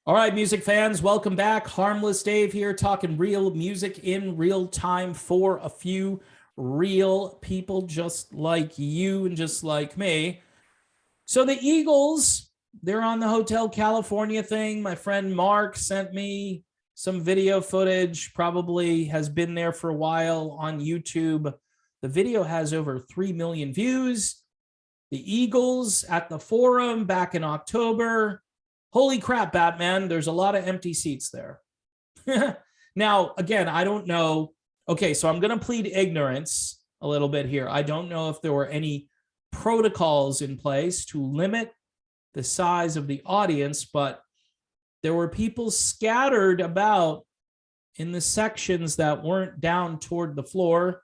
All right, music fans, welcome back. Harmless Dave here, talking real music in real time for a few real people just like you and just like me. So the Eagles, they're on the Hotel California thing. My friend Mark sent me some video footage, probably has been there for a while on YouTube. The video has over 3 million views. The Eagles at the Forum back in October. Holy crap, Batman, there's a lot of empty seats there. Now, again, I don't know. Okay, so I'm going to plead ignorance a little bit here. I don't know if there were any protocols in place to limit the size of the audience, but there were people scattered about in the sections that weren't down toward the floor.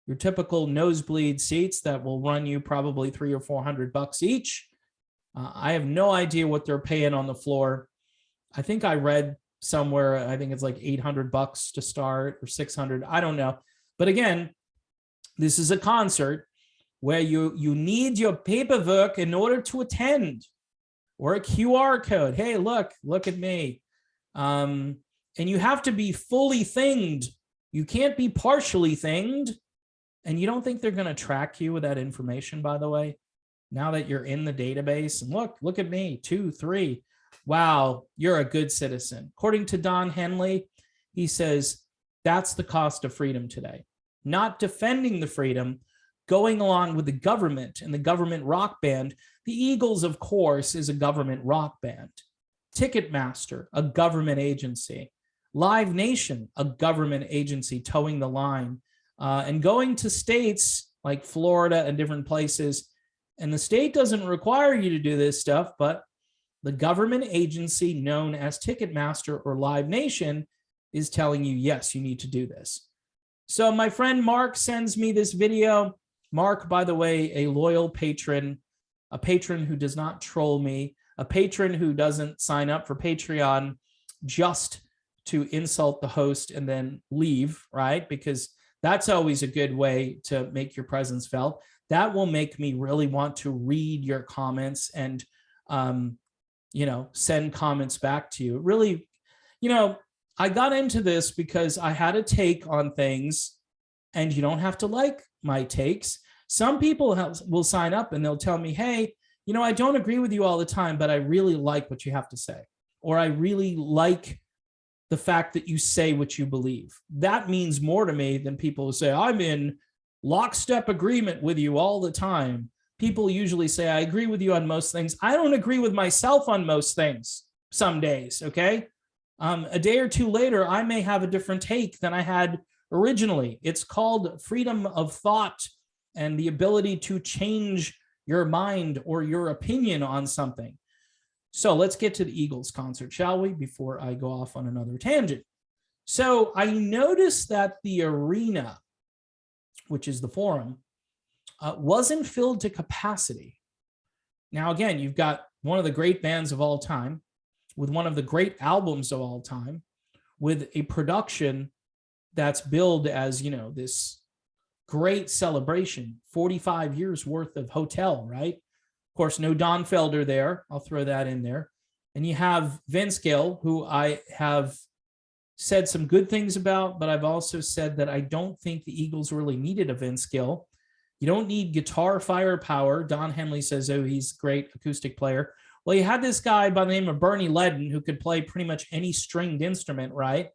Your typical nosebleed seats that will run you probably $300 or $400 each. I have no idea what they're paying on the floor. I think I read somewhere, I think it's like $800 to start or 600. I don't know. But again, this is a concert where you need your paperwork in order to attend, or a QR code. Hey, look at me. And you have to be fully thinged. You can't be partially thinged. And you don't think they're going to track you with that information, by the way? Now that you're in the database, and look at me, 2, 3. Wow, you're a good citizen. According to Don Henley, he says that's the cost of freedom today. Not defending the freedom, going along with the government and the government rock band. The Eagles, of course, is a government rock band. Ticketmaster, a government agency. Live Nation, a government agency towing the line. And going to states like Florida and different places. And the state doesn't require you to do this stuff, but the government agency known as Ticketmaster or Live Nation is telling you, yes, you need to do this. So my friend Mark sends me this video. Mark, by the way, a loyal patron, a patron who does not troll me, a patron who doesn't sign up for Patreon just to insult the host and then leave, right? Because that's always a good way to make your presence felt. That will make me really want to read your comments and, send comments back to you. Really, I got into this because I had a take on things, and you don't have to like my takes. Some people will sign up and they'll tell me, hey, I don't agree with you all the time, but I really like what you have to say. Or I really like the fact that you say what you believe. That means more to me than people who say, I'm in lockstep agreement with you all the time. People usually say, I agree with you on most things. I don't agree with myself on most things some days, okay? A day or two later, I may have a different take than I had originally. It's called freedom of thought and the ability to change your mind or your opinion on something. So let's get to the Eagles concert, shall we, before I go off on another tangent. So I noticed that the arena, which is the Forum, wasn't filled to capacity. Now, again, you've got one of the great bands of all time, with one of the great albums of all time, with a production that's billed as, this great celebration, 45 years worth of hotel, right? Of course, no Don Felder there. I'll throw that in there. And you have Vince Gill, who I have said some good things about, but I've also said that I don't think the Eagles really needed a Vince Gill. You don't need guitar firepower. Don Henley says, oh, he's a great acoustic player. Well, you had this guy by the name of Bernie Leadon who could play pretty much any stringed instrument, right?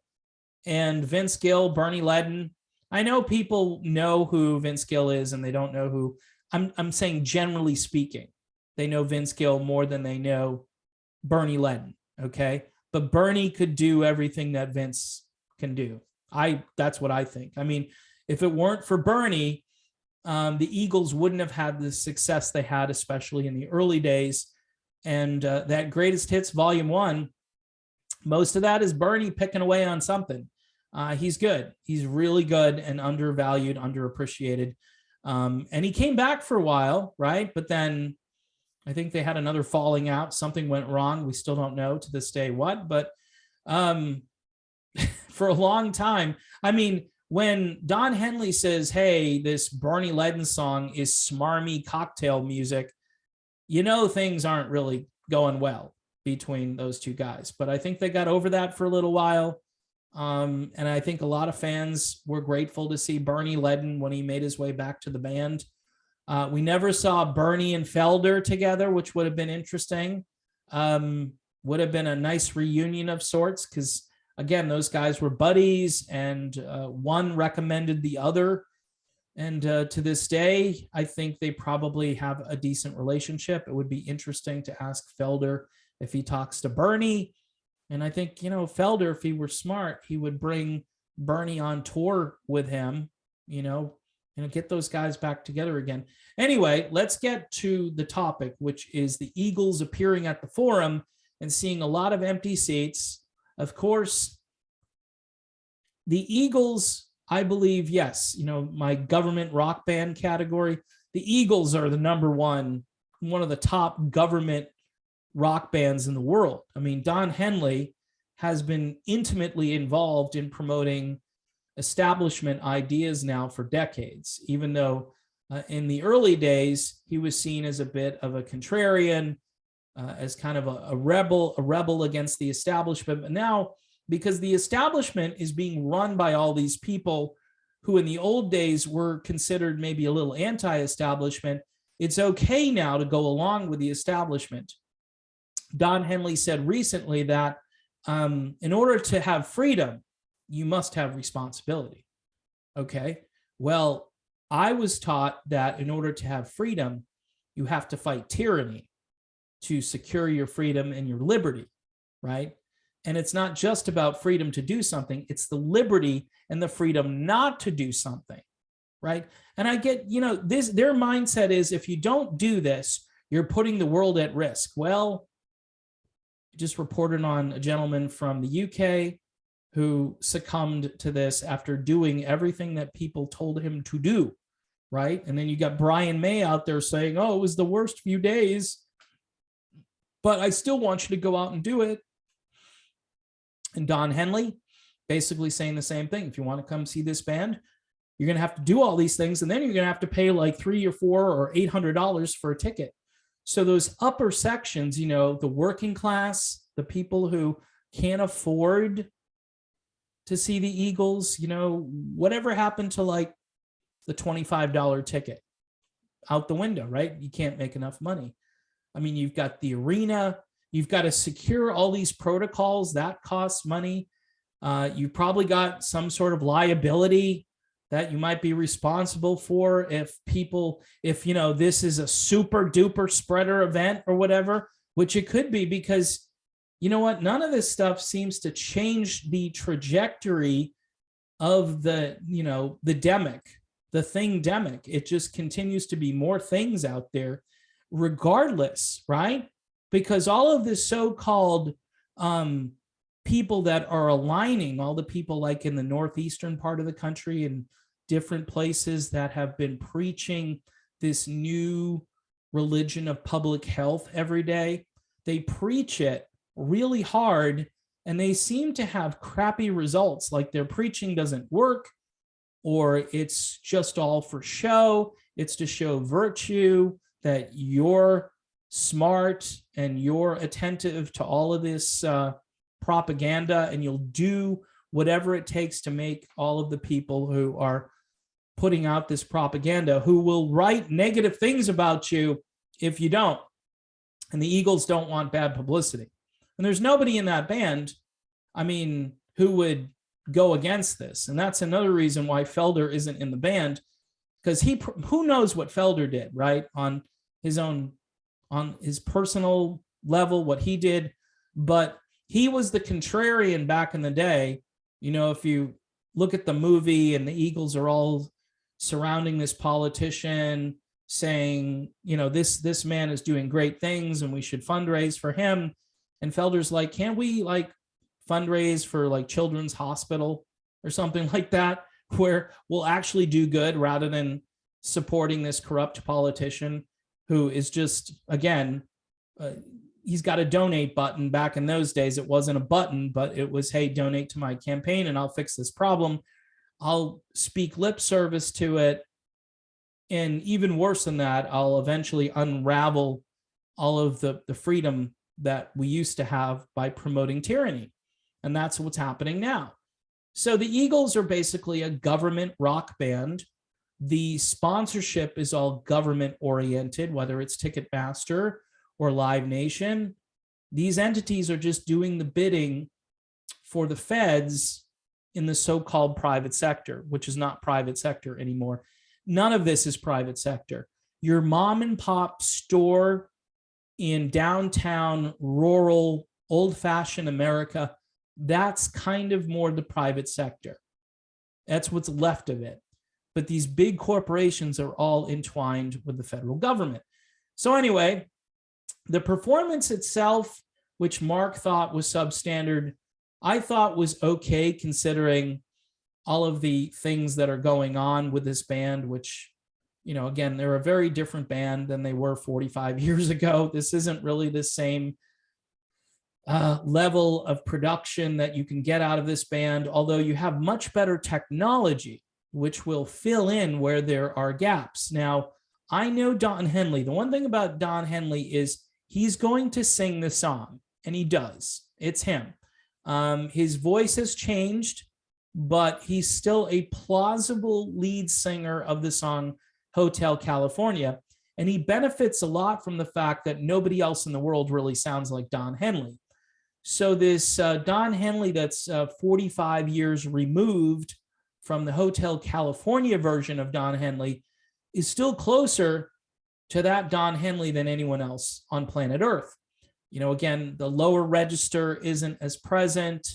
And Vince Gill, Bernie Leadon. I know people know who Vince Gill is and they don't know who. I'm saying generally speaking, they know Vince Gill more than they know Bernie Leadon, okay? But Bernie could do everything that Vince can do. That's what I think. I mean, if it weren't for Bernie, the Eagles wouldn't have had the success they had, especially in the early days. And that Greatest Hits Volume 1, most of that is Bernie picking away on something. He's good. He's really good and undervalued, underappreciated. And he came back for a while, right? But then I think they had another falling out. Something went wrong. We still don't know to this day what, but for a long time, I mean, when Don Henley says, hey, this Bernie Leadon song is smarmy cocktail music, things aren't really going well. between those two guys. But I think they got over that for a little while. And I think a lot of fans were grateful to see Bernie Leadon when he made his way back to the band. We never saw Bernie and Felder together, which would have been interesting. Would have been a nice reunion of sorts, because again, those guys were buddies, and one recommended the other. And to this day, I think they probably have a decent relationship. It would be interesting to ask Felder if he talks to Bernie. And I think, Felder, if he were smart, he would bring Bernie on tour with him, get those guys back together again. Anyway, let's get to the topic, which is the Eagles appearing at the Forum and seeing a lot of empty seats. Of course, the Eagles, I believe, yes, my government rock band category, the Eagles are the number one of the top government rock bands in the world. I mean, Don Henley has been intimately involved in promoting establishment ideas now for decades, even though in the early days, he was seen as a bit of a contrarian, as kind of a rebel against the establishment. But now, because the establishment is being run by all these people who in the old days were considered maybe a little anti-establishment, it's okay now to go along with the establishment. Don Henley said recently that in order to have freedom, you must have responsibility. Okay, well, I was taught that in order to have freedom, you have to fight tyranny to secure your freedom and your liberty, right? And it's not just about freedom to do something, it's the liberty and the freedom not to do something, right? And I get, their mindset is, if you don't do this, you're putting the world at risk. Well, I just reported on a gentleman from the UK who succumbed to this after doing everything that people told him to do, right? And then you got Brian May out there saying, oh, it was the worst few days, but I still want you to go out and do it. And Don Henley basically saying the same thing. If you want to come see this band, you're going to have to do all these things, and then you're going to have to pay like $300 or $400 or $800 for a ticket. So those upper sections, the working class, the people who can't afford to see the Eagles, whatever happened to like the $25 ticket? Out the window, right? You can't make enough money. I mean, you've got the arena, you've got to secure all these protocols, that costs money. You've probably got some sort of liability that you might be responsible for if this is a super duper spreader event or whatever, which it could be, because you know what? None of this stuff seems to change the trajectory of the thing-demic. It just continues to be more things out there regardless, right? Because all of this so-called people that are aligning, all the people like in the northeastern part of the country and different places that have been preaching this new religion of public health every day, they preach it really hard and they seem to have crappy results, like their preaching doesn't work, or it's just all for show. It's to show virtue, that you're smart and you're attentive to all of this propaganda, and you'll do whatever it takes to make all of the people who are putting out this propaganda, who will write negative things about you if you don't. And the Eagles don't want bad publicity. And there's nobody in that band, who would go against this. And that's another reason why Felder isn't in the band, because who knows what Felder did, right? On his personal level, what he did. But he was the contrarian back in the day. If you look at the movie, and the Eagles are all surrounding this politician saying, this man is doing great things and we should fundraise for him. And Felder's like, can't we fundraise for Children's Hospital or something like that, where we'll actually do good rather than supporting this corrupt politician who is just, again, he's got a donate button. Back in those days, it wasn't a button, but it was, hey, donate to my campaign and I'll fix this problem. I'll speak lip service to it. And even worse than that, I'll eventually unravel all of the freedom that we used to have by promoting tyranny. And that's what's happening now. So the Eagles are basically a government rock band. The sponsorship is all government oriented, whether it's Ticketmaster or Live Nation. These entities are just doing the bidding for the feds in the so-called private sector, which is not private sector anymore. None of this is private sector. Your mom and pop store in downtown, rural, old-fashioned America, that's kind of more the private sector. That's what's left of it. But these big corporations are all entwined with the federal government. So anyway, the performance itself, which Mark thought was substandard, I thought was okay considering all of the things that are going on with this band, which, you know, again, they're a very different band than they were 45 years ago. This isn't really the same level of production that you can get out of this band, although you have much better technology, which will fill in where there are gaps. Now, I know Don Henley. The one thing about Don Henley is he's going to sing the song, and he does. It's him. His voice has changed, but he's still a plausible lead singer of the song Hotel California. And he benefits a lot from the fact that nobody else in the world really sounds like Don Henley. So this Don Henley that's 45 years removed from the Hotel California version of Don Henley is still closer to that Don Henley than anyone else on planet Earth. You know, again, the lower register isn't as present.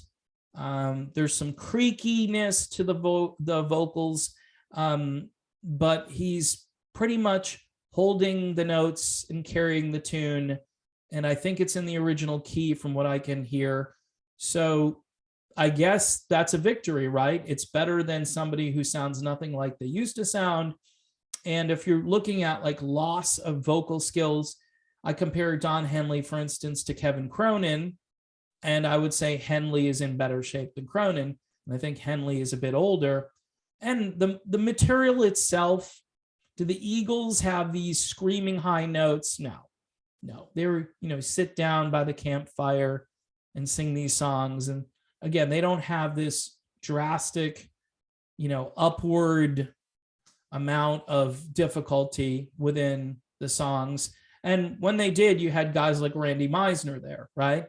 There's some creakiness to the vocals, but he's pretty much holding the notes and carrying the tune. And I think it's in the original key from what I can hear. So I guess that's a victory, right? It's better than somebody who sounds nothing like they used to sound. And if you're looking at like loss of vocal skills, I compare Don Henley, for instance, to Kevin Cronin, and I would say Henley is in better shape than Cronin. And I think Henley is a bit older. And the material itself, do the Eagles have these screaming high notes? No. They were, you know, sit down by the campfire and sing these songs. And again, they don't have this drastic, you know, upward amount of difficulty within the songs. And when they did, you had guys like Randy Meisner there, right?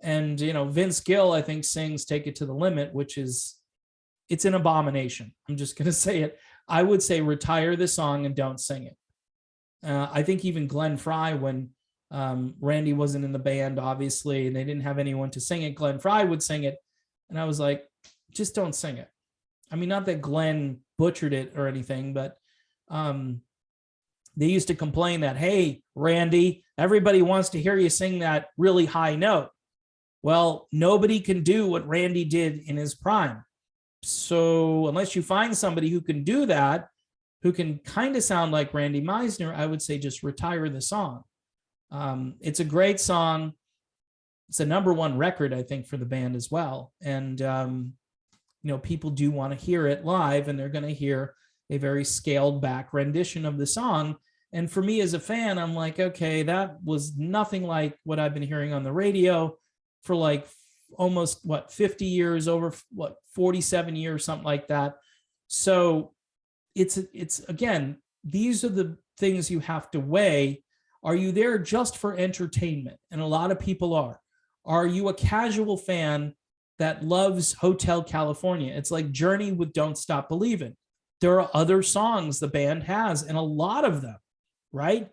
And, you know, Vince Gill, I think, sings Take It to the Limit, which is, it's an abomination. I'm just going to say it. I would say retire the song and don't sing it. I think even Glenn Frey, when Randy wasn't in the band, obviously, and they didn't have anyone to sing it, Glenn Frey would sing it. And I was like, just don't sing it. I mean, not that Glenn butchered it or anything, but they used to complain that, hey, Randy, everybody wants to hear you sing that really high note. Well, nobody can do what Randy did in his prime. So unless you find somebody who can do that, who can kind of sound like Randy Meisner, I would say just retire the song. It's a great song. It's a #1 record, I think, for the band as well. And, you know, people do want to hear it live, and they're going to hear a very scaled back rendition of the song. And for me as a fan, I'm like, okay, that was nothing like what I've been hearing on the radio for like almost 50 years, over 47 years, something like that. So it's again, these are the things you have to weigh. Are you there just for entertainment? And a lot of people are. Are you a casual fan that loves Hotel California? It's like Journey with Don't Stop Believin'. There are other songs the band has, and a lot of them, right?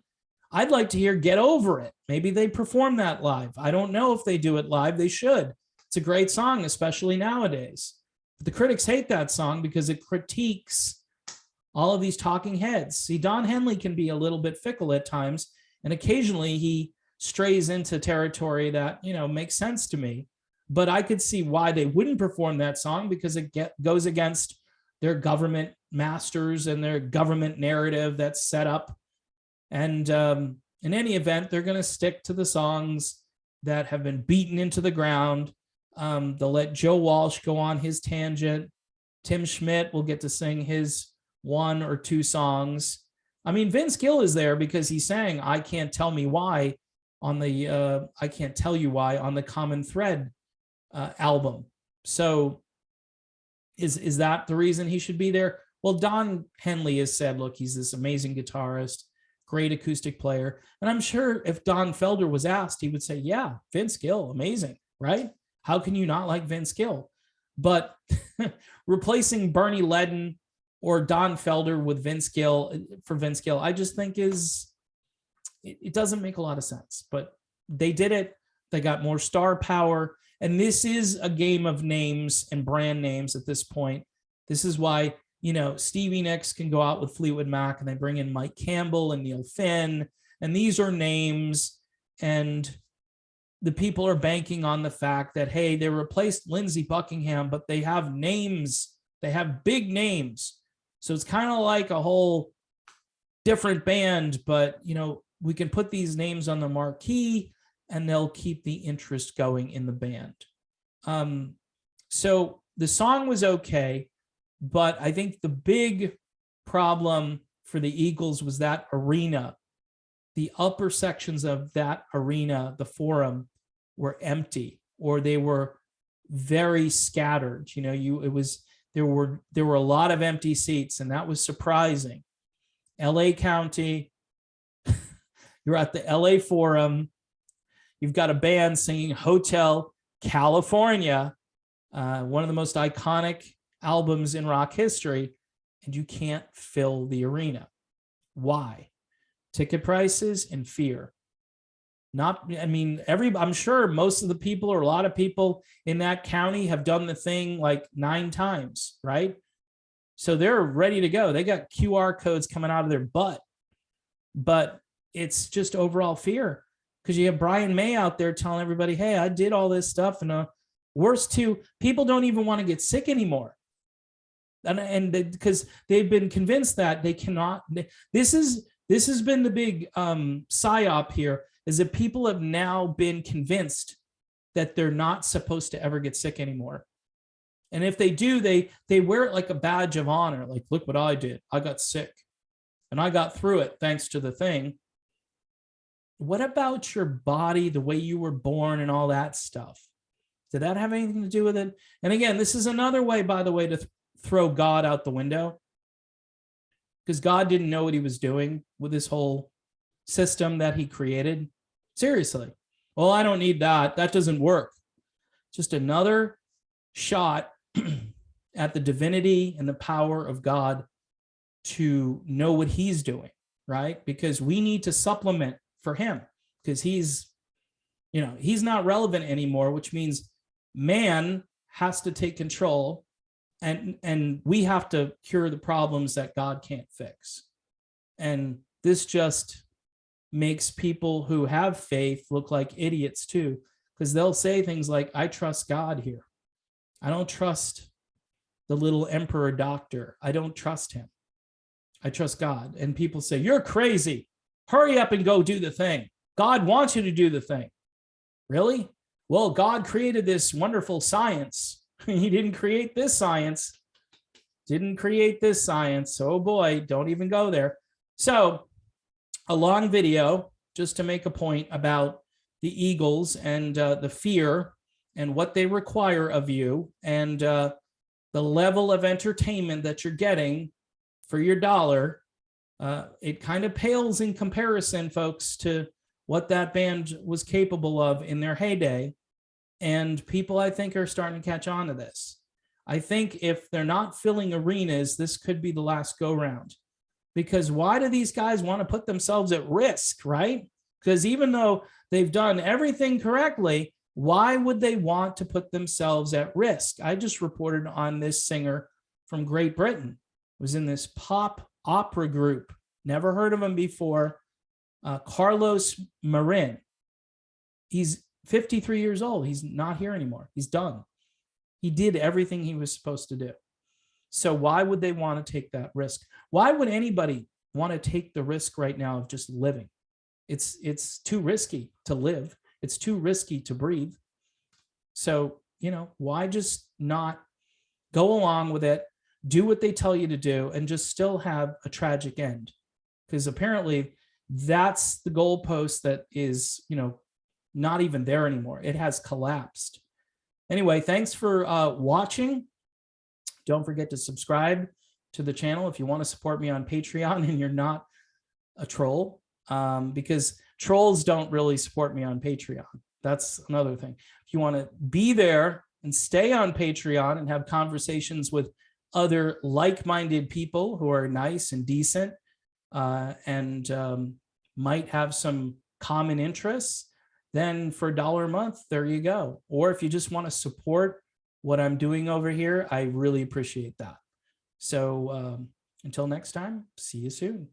I'd like to hear Get Over It. Maybe they perform that live. I don't know if they do it live. They should. It's a great song, especially nowadays. But the critics hate that song because it critiques all of these talking heads. See, Don Henley can be a little bit fickle at times, and occasionally he strays into territory that, you know, makes sense to me. But I could see why they wouldn't perform that song, because it goes against their government masters and their government narrative that's set up. And in any event, they're going to stick to the songs that have been beaten into the ground. They'll let Joe Walsh go on his tangent. Tim Schmidt will get to sing his 1 or 2 songs. I mean, Vince Gill is there because he sang I Can't Tell Me Why on the I Can't Tell You Why on the Common Thread album. So is that the reason he should be there? Well, Don Henley has said, look, he's this amazing guitarist, great acoustic player. And I'm sure if Don Felder was asked, he would say, yeah, Vince Gill, amazing, right? How can you not like Vince Gill? But replacing Bernie Leadon or Don Felder with Vince Gill for Vince Gill, I just think it doesn't make a lot of sense. But they did it. They got more star power. And this is a game of names and brand names at this point. This is why, you know, Stevie Nicks can go out with Fleetwood Mac and they bring in Mike Campbell and Neil Finn. And these are names. And the people are banking on the fact that, hey, they replaced Lindsey Buckingham, but they have names. They have big names. So it's kind of like a whole different band, but, you know, we can put these names on the marquee and they'll keep the interest going in the band. So the song was okay, but I think the big problem for the Eagles was that arena. The upper sections of that arena, the Forum, were empty, or they were very scattered. You know, there were a lot of empty seats, and that was surprising. LA County, you're at the LA Forum. You've got a band singing Hotel California, one of the most iconic albums in rock history, and you can't fill the arena. Why? Ticket prices and fear. I'm sure most of the people or a lot of people in that county have done the thing like 9 times, right? So they're ready to go. They got QR codes coming out of their butt, but it's just overall fear. Because you have Brian May out there telling everybody, hey, I did all this stuff. And worse too, people don't even want to get sick anymore. And because they've been convinced that they cannot. This has been the big psyop here, is that people have now been convinced that they're not supposed to ever get sick anymore. And if they do, they wear it like a badge of honor. Like, look what I did. I got sick and I got through it thanks to the thing. What about your body, the way you were born and all that stuff? Did that have anything to do with it? And again, this is another way, by the way, to throw God out the window, because God didn't know what he was doing with this whole system that he created. Seriously. Well, I don't need that. That doesn't work. Just another shot at the divinity and the power of God to know what he's doing, right? Because we need to supplement for him, because he's not relevant anymore, which means man has to take control, and we have to cure the problems that God can't fix. And this just makes people who have faith look like idiots too, because they'll say things like, I trust God here. I don't trust the little emperor doctor. I don't trust him. I trust God. And people say, you're crazy. Hurry up and go do the thing. God wants you to do the thing. Really? Well, God created this wonderful science. He didn't create this science. Didn't create this science. Oh boy, don't even go there. So a long video just to make a point about the Eagles and the fear and what they require of you, and the level of entertainment that you're getting for your dollar. It kind of pales in comparison, folks, to what that band was capable of in their heyday. And people, I think, are starting to catch on to this. I think if they're not filling arenas, this could be the last go round. Because why do these guys want to put themselves at risk, right? Because even though they've done everything correctly, why would they want to put themselves at risk? I just reported on this singer from Great Britain, was in this pop opera group. Never heard of him before. Carlos Marin. He's 53 years old. He's not here anymore. He's done. He did everything he was supposed to do. So why would they want to take that risk? Why would anybody want to take the risk right now of just living? It's too risky to live. It's too risky to breathe. So, why just not go along with it, do what they tell you to do, and just still have a tragic end? Because apparently that's the goalpost that is, not even there anymore. It has collapsed. Anyway, thanks for watching. Don't forget to subscribe to the channel if you want to support me on Patreon and you're not a troll, because trolls don't really support me on Patreon. That's another thing. If you want to be there and stay on Patreon and have conversations with other like-minded people who are nice and decent, and might have some common interests, then for $1 a month, there you go. Or if you just want to support what I'm doing over here, I really appreciate that. So until next time, see you soon.